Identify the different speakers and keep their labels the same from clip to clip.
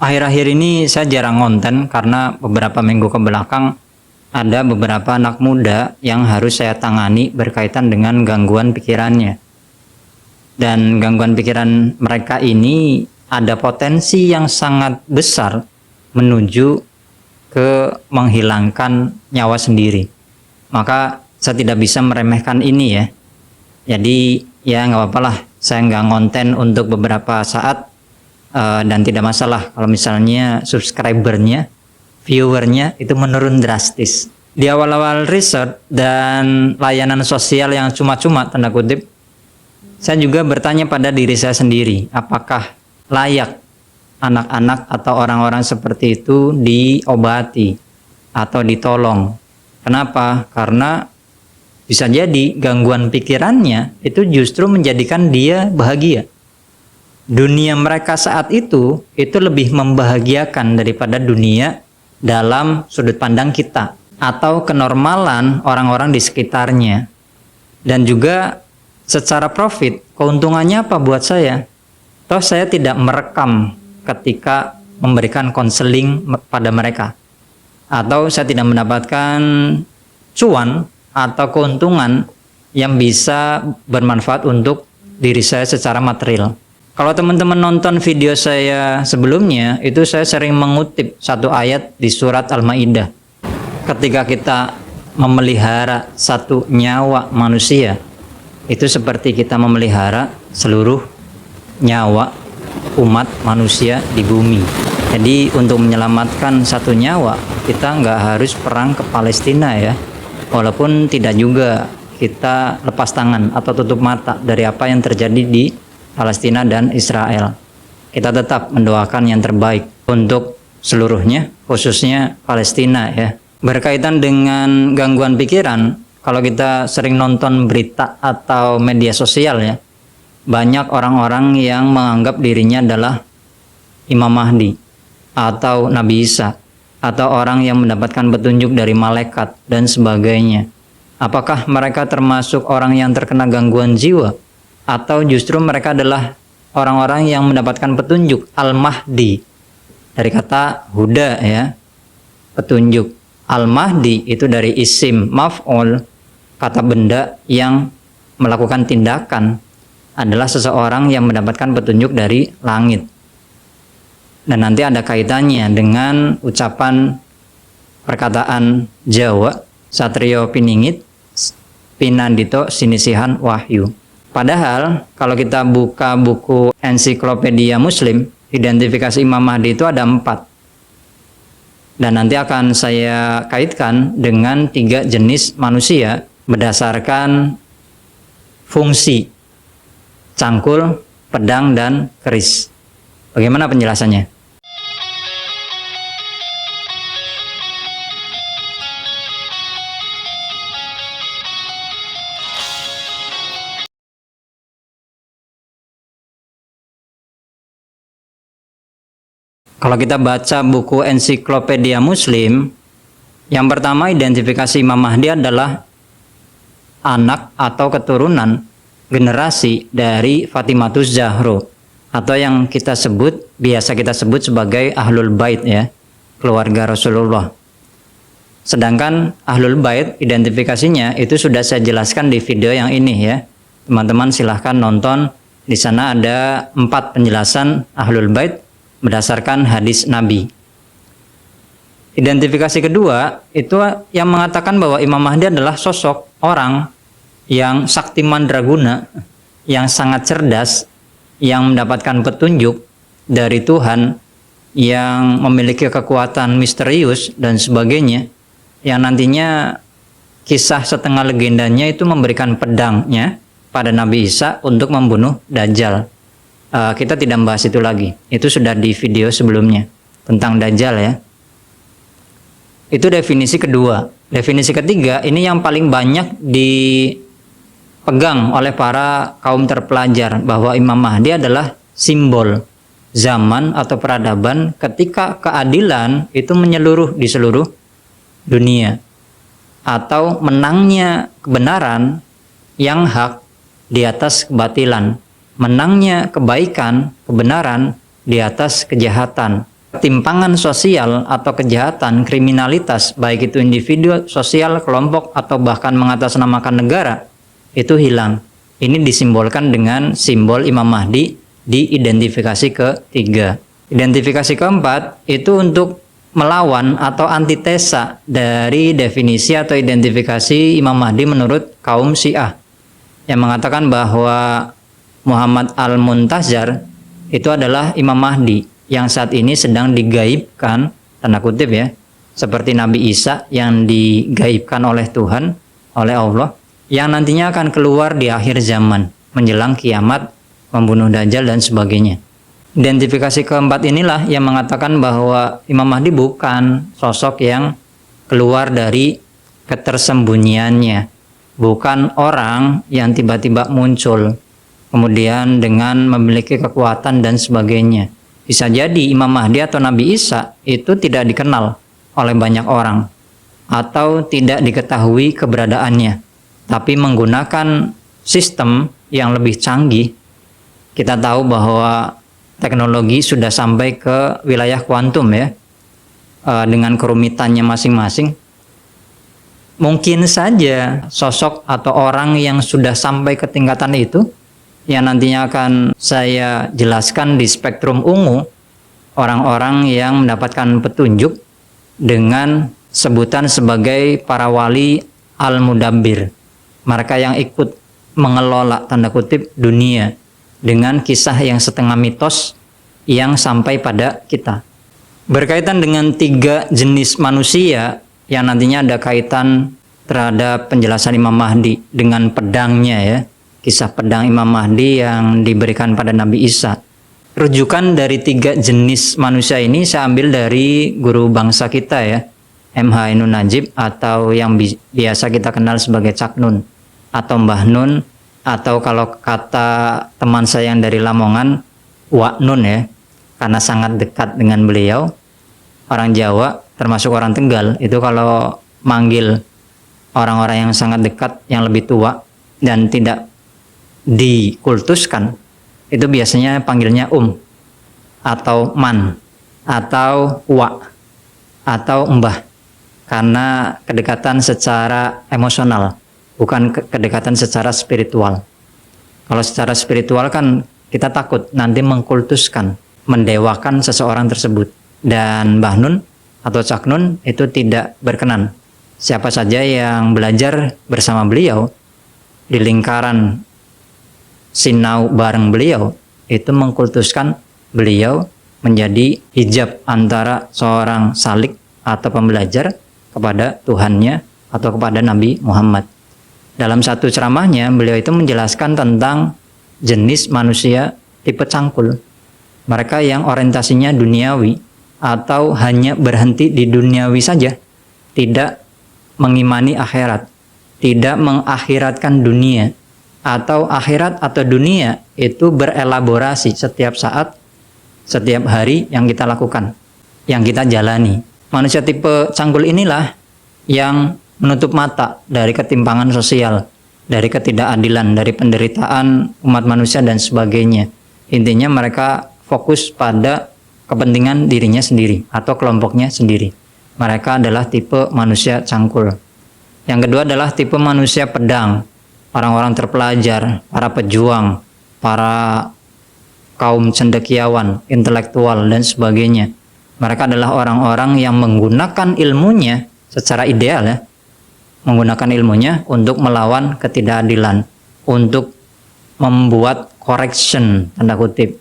Speaker 1: Akhir-akhir ini saya jarang konten karena beberapa minggu ke belakang ada beberapa anak muda yang harus saya tangani berkaitan dengan gangguan pikirannya. Dan gangguan pikiran mereka ini ada potensi yang sangat besar menuju ke menghilangkan nyawa sendiri. Maka saya tidak bisa meremehkan ini ya. Jadi ya nggak apa-apa lah, saya nggak konten untuk beberapa saat. Dan tidak masalah kalau misalnya subscribernya, viewernya itu menurun drastis. Di awal-awal riset dan layanan sosial yang cuma-cuma tanda kutip, saya juga bertanya pada diri saya sendiri, apakah layak anak-anak atau orang-orang seperti itu diobati atau ditolong. Kenapa? Karena bisa jadi gangguan pikirannya itu justru menjadikan dia bahagia. Dunia mereka saat itu lebih membahagiakan daripada dunia dalam sudut pandang kita atau kenormalan orang-orang di sekitarnya. Dan juga secara profit, keuntungannya apa buat saya? Toh saya tidak merekam ketika memberikan konseling pada mereka, atau saya tidak mendapatkan cuan atau keuntungan yang bisa bermanfaat untuk diri saya secara material. Kalau teman-teman nonton video saya sebelumnya, itu saya sering mengutip satu ayat di surat Al-Maidah. Ketika kita memelihara satu nyawa manusia, itu seperti kita memelihara seluruh nyawa umat manusia di bumi. Jadi untuk menyelamatkan satu nyawa, kita nggak harus perang ke Palestina ya. Walaupun tidak juga kita lepas tangan atau tutup mata dari apa yang terjadi di Palestina dan Israel. Kita tetap mendoakan yang terbaik untuk seluruhnya, khususnya Palestina ya. Berkaitan dengan gangguan pikiran, kalau kita sering nonton berita atau media sosial ya, banyak orang-orang yang menganggap dirinya adalah Imam Mahdi atau Nabi Isa atau orang yang mendapatkan petunjuk dari malaikat dan sebagainya. Apakah mereka termasuk orang yang terkena gangguan jiwa? Atau justru mereka adalah orang-orang yang mendapatkan petunjuk Al-Mahdi, dari kata huda ya, petunjuk. Al-Mahdi itu dari isim maf'ul, kata benda yang melakukan tindakan, adalah seseorang yang mendapatkan petunjuk dari langit. Dan nanti ada kaitannya dengan ucapan perkataan Jawa, Satrio Piningit Pinandito Sinisihan Wahyu. Padahal kalau kita buka buku ensiklopedia Muslim, identifikasi Imam Mahdi itu ada 4. Dan nanti akan saya kaitkan dengan 3 jenis manusia berdasarkan fungsi cangkul, pedang, dan keris. Bagaimana penjelasannya? Kalau kita baca buku ensiklopedia Muslim, yang pertama identifikasi Imam Mahdi adalah anak atau keturunan generasi dari Fatimatus Zahro, atau yang biasa kita sebut sebagai Ahlul Bait ya, keluarga Rasulullah. Sedangkan Ahlul Bait identifikasinya itu sudah saya jelaskan di video yang ini ya. Teman-teman silahkan nonton, di sana ada 4 penjelasan Ahlul Bait berdasarkan hadis Nabi. Identifikasi kedua itu yang mengatakan bahwa Imam Mahdi adalah sosok orang yang sakti mandraguna, yang sangat cerdas, yang mendapatkan petunjuk dari Tuhan, yang memiliki kekuatan misterius dan sebagainya, yang nantinya kisah setengah legendanya itu memberikan pedangnya pada Nabi Isa untuk membunuh Dajjal. Kita tidak membahas itu lagi. Itu sudah di video sebelumnya tentang Dajjal ya. Itu definisi kedua. Definisi ketiga, ini yang paling banyak dipegang oleh para kaum terpelajar, bahwa Imam Mahdi adalah simbol zaman atau peradaban ketika keadilan itu menyeluruh di seluruh dunia, atau menangnya kebenaran yang hak di atas kebatilan, menangnya kebaikan, kebenaran di atas kejahatan, ketimpangan sosial atau kejahatan, kriminalitas, baik itu individu, sosial, kelompok, atau bahkan mengatasnamakan negara, itu hilang. Ini disimbolkan dengan simbol Imam Mahdi di identifikasi ketiga. Identifikasi keempat itu untuk melawan atau antitesa dari definisi atau identifikasi Imam Mahdi menurut kaum Syiah, yang mengatakan bahwa Muhammad al-Muntazar itu adalah Imam Mahdi yang saat ini sedang digaibkan, tanda kutip ya, seperti Nabi Isa yang digaibkan oleh Tuhan, oleh Allah, yang nantinya akan keluar di akhir zaman, menjelang kiamat, membunuh Dajjal dan sebagainya. Identifikasi keempat inilah yang mengatakan bahwa Imam Mahdi bukan sosok yang keluar dari ketersembunyiannya, bukan orang yang tiba-tiba muncul kemudian dengan memiliki kekuatan dan sebagainya. Bisa jadi Imam Mahdi atau Nabi Isa itu tidak dikenal oleh banyak orang atau tidak diketahui keberadaannya, tapi menggunakan sistem yang lebih canggih. Kita tahu bahwa teknologi sudah sampai ke wilayah kuantum ya, dengan kerumitannya masing-masing. Mungkin saja sosok atau orang yang sudah sampai ke tingkatan itu, yang nantinya akan saya jelaskan di spektrum ungu, orang-orang yang mendapatkan petunjuk dengan sebutan sebagai para wali al-mudabbir, mereka yang ikut mengelola tanda kutip dunia dengan kisah yang setengah mitos yang sampai pada kita. Berkaitan dengan 3 jenis manusia yang nantinya ada kaitan terhadap penjelasan Imam Mahdi dengan pedangnya ya, kisah pedang Imam Mahdi yang diberikan pada Nabi Isa. Rujukan dari 3 jenis manusia ini saya ambil dari guru bangsa kita ya, MH Ainun Najib, atau yang biasa kita kenal sebagai Cak Nun atau Mbah Nun, atau kalau kata teman saya yang dari Lamongan, Wak Nun ya, karena sangat dekat dengan beliau. Orang Jawa termasuk orang Tegal itu kalau manggil orang-orang yang sangat dekat, yang lebih tua dan tidak dikultuskan, itu biasanya panggilnya atau man atau wa atau mbah, karena kedekatan secara emosional, bukan kedekatan secara spiritual. Kalau secara spiritual kan kita takut nanti mengkultuskan, mendewakan seseorang tersebut, dan Mbah Nun atau Cak Nun itu tidak berkenan. Siapa saja yang belajar bersama beliau di lingkaran sinau bareng beliau itu mengkultuskan beliau menjadi hijab antara seorang salik atau pembelajar kepada Tuhannya atau kepada Nabi Muhammad. Dalam satu ceramahnya beliau itu menjelaskan tentang jenis manusia tipe cangkul, mereka yang orientasinya duniawi atau hanya berhenti di duniawi saja, tidak mengimani akhirat, tidak mengakhiratkan dunia, atau akhirat atau dunia itu berelaborasi setiap saat, setiap hari yang kita lakukan, yang kita jalani. Manusia tipe cangkul inilah yang menutup mata dari ketimpangan sosial, dari ketidakadilan, dari penderitaan umat manusia dan sebagainya. Intinya mereka fokus pada kepentingan dirinya sendiri atau kelompoknya sendiri. Mereka adalah tipe manusia cangkul. Yang kedua adalah tipe manusia pedang, orang-orang terpelajar, para pejuang, para kaum cendekiawan, intelektual dan sebagainya. Mereka adalah orang-orang yang menggunakan ilmunya secara ideal ya, menggunakan ilmunya untuk melawan ketidakadilan, untuk membuat correction tanda kutip,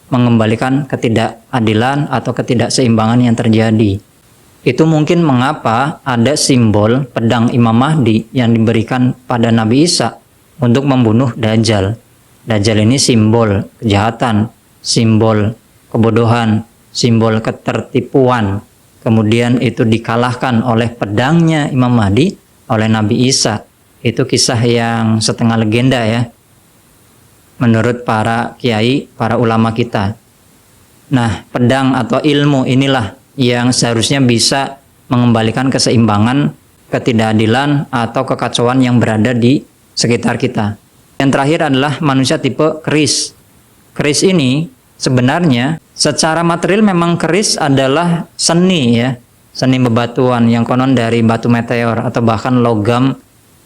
Speaker 1: mengembalikan ketidakadilan atau ketidakseimbangan yang terjadi. Itu mungkin mengapa ada simbol pedang Imam Mahdi yang diberikan pada Nabi Isa untuk membunuh Dajjal. Dajjal ini simbol kejahatan, simbol kebodohan, simbol ketertipuan. Kemudian itu dikalahkan oleh pedangnya Imam Mahdi, oleh Nabi Isa. Itu kisah yang setengah legenda ya, menurut para kiai, para ulama kita. Nah, pedang atau ilmu inilah yang seharusnya bisa mengembalikan keseimbangan, ketidakadilan, atau kekacauan yang berada di sekitar kita. Yang terakhir adalah manusia tipe keris. Keris ini sebenarnya Secara material memang keris adalah seni ya, seni bebatuan yang konon dari batu meteor atau bahkan logam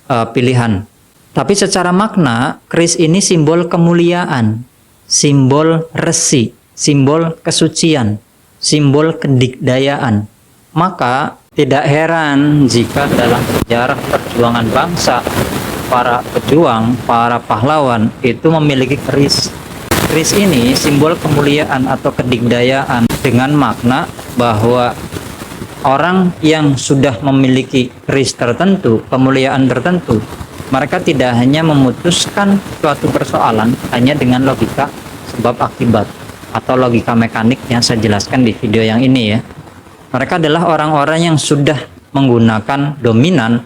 Speaker 1: pilihan. Tapi secara makna, keris ini simbol kemuliaan, simbol resi, simbol kesucian, simbol kedikdayaan. Maka tidak heran jika dalam sejarah perjuangan bangsa, para pejuang, para pahlawan itu memiliki keris. Keris ini simbol kemuliaan atau kedikdayaan dengan makna bahwa orang yang sudah memiliki keris tertentu, kemuliaan tertentu, mereka tidak hanya memutuskan suatu persoalan hanya dengan logika sebab akibat atau logika mekanik yang saya jelaskan di video yang ini ya. Mereka adalah orang-orang yang sudah menggunakan dominan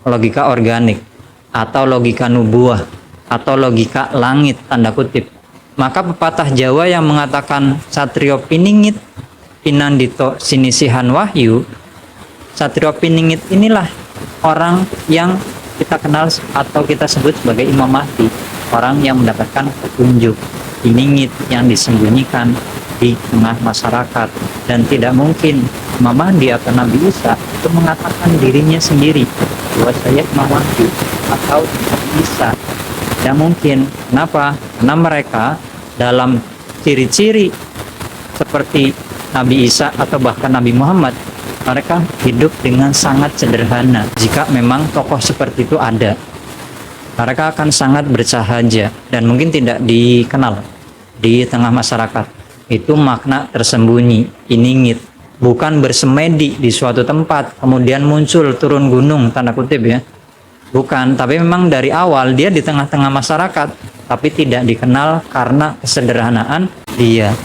Speaker 1: logika organik atau logika nubuah atau logika langit tanda kutip. Maka pepatah Jawa yang mengatakan satrio piningit pinandito sinisihan wahyu, satrio piningit inilah orang yang kita kenal atau kita sebut sebagai Imam Mahdi, orang yang mendapatkan petunjuk piningit yang disembunyikan di tengah masyarakat. Dan tidak mungkin Imam Mahdi atau Nabi Isa itu mengatakan dirinya sendiri bahwa saya Imam Mahdi atau Nabi Isa. Tidak mungkin. Kenapa? Karena mereka dalam ciri-ciri seperti Nabi Isa atau bahkan Nabi Muhammad, mereka hidup dengan sangat sederhana. Jika memang tokoh seperti itu ada, mereka akan sangat bersahaja dan mungkin tidak dikenal di tengah masyarakat. Itu makna tersembunyi, iningit, bukan bersemedi di suatu tempat kemudian muncul turun gunung tanda kutip ya. Bukan, tapi memang dari awal dia di tengah-tengah masyarakat, tapi tidak dikenal karena kesederhanaan dia.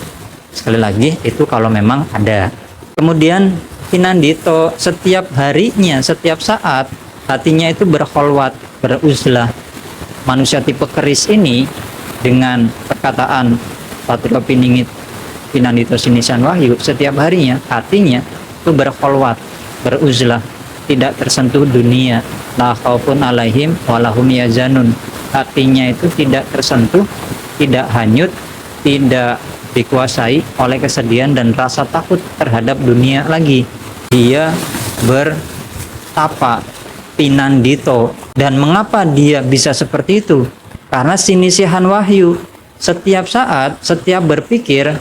Speaker 1: Sekali lagi, itu kalau memang ada. Kemudian, Pinandito setiap harinya, setiap saat, hatinya itu berkholwat, beruzlah. Manusia tipe keris ini, dengan perkataan Satrio Pinandito Sinisihan Wahyu, setiap harinya, hatinya itu berkholwat, beruzlah, tidak tersentuh dunia, la khaufun alaihim walahum yazanun. Hatinya itu tidak tersentuh, tidak hanyut, tidak dikuasai oleh kesedihan dan rasa takut terhadap dunia lagi. Dia bertapa, pinandito. Dan mengapa dia bisa seperti itu? Karena sinisihan wahyu. Setiap saat, setiap berpikir,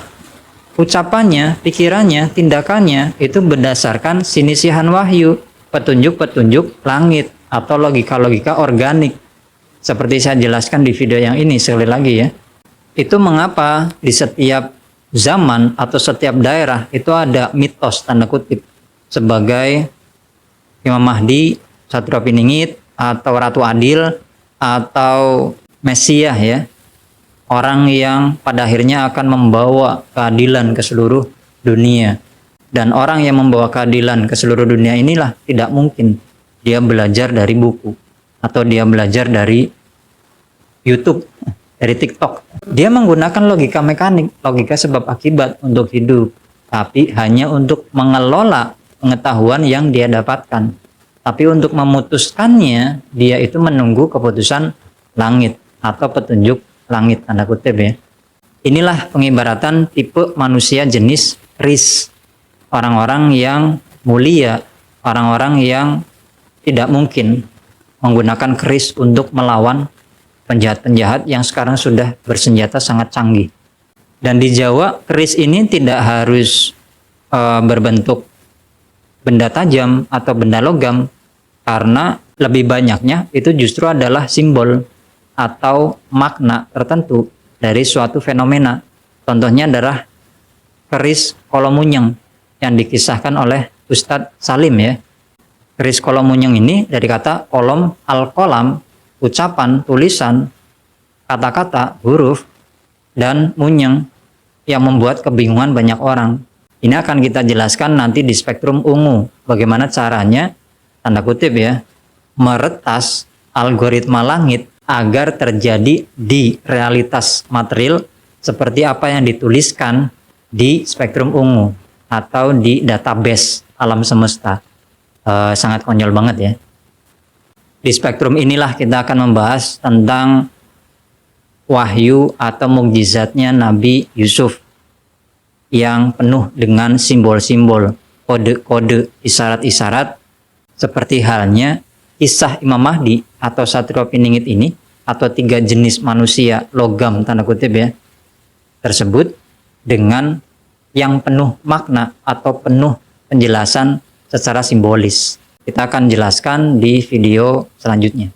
Speaker 1: ucapannya, pikirannya, tindakannya itu berdasarkan sinisihan wahyu, petunjuk-petunjuk langit atau logika-logika organik. Seperti saya jelaskan di video yang ini sekali lagi ya. Itu mengapa di setiap zaman atau setiap daerah itu ada mitos tanda kutip sebagai Imam Mahdi, Satrio Piningit atau Ratu Adil atau Mesias ya. Orang yang pada akhirnya akan membawa keadilan ke seluruh dunia. Dan orang yang membawa keadilan ke seluruh dunia inilah tidak mungkin dia belajar dari buku atau dia belajar dari YouTube, dari TikTok. Dia menggunakan logika mekanik, logika sebab akibat untuk hidup, tapi hanya untuk mengelola pengetahuan yang dia dapatkan. Tapi untuk memutuskannya, dia itu menunggu keputusan langit atau petunjuk langit tanda kutip ya. Inilah pengibaratan tipe manusia jenis keris. Orang-orang yang mulia, orang-orang yang tidak mungkin menggunakan keris untuk melawan penjahat-penjahat yang sekarang sudah bersenjata sangat canggih. Dan di Jawa, keris ini tidak harus berbentuk benda tajam atau benda logam, karena lebih banyaknya itu justru adalah simbol atau makna tertentu dari suatu fenomena. Contohnya adalah keris Kolomunyeng yang dikisahkan oleh Ustadz Salim ya. Keris Kolomunyeng ini dari kata kolom al-kolam, ucapan, tulisan, kata-kata, huruf, dan munyeng yang membuat kebingungan banyak orang. Ini akan kita jelaskan nanti di spektrum ungu. Bagaimana caranya, tanda kutip ya, meretas algoritma langit agar terjadi di realitas material seperti apa yang dituliskan di spektrum ungu atau di database alam semesta. Sangat konyol banget ya. Di spektrum inilah kita akan membahas tentang wahyu atau mukjizatnya Nabi Yusuf. yang penuh dengan simbol-simbol, kode-kode, isyarat-isyarat, seperti halnya kisah Imam Mahdi atau Satrio Piningit ini, atau 3 jenis manusia logam tanda kutip ya, tersebut dengan yang penuh makna atau penuh penjelasan secara simbolis. Kita akan jelaskan di video selanjutnya.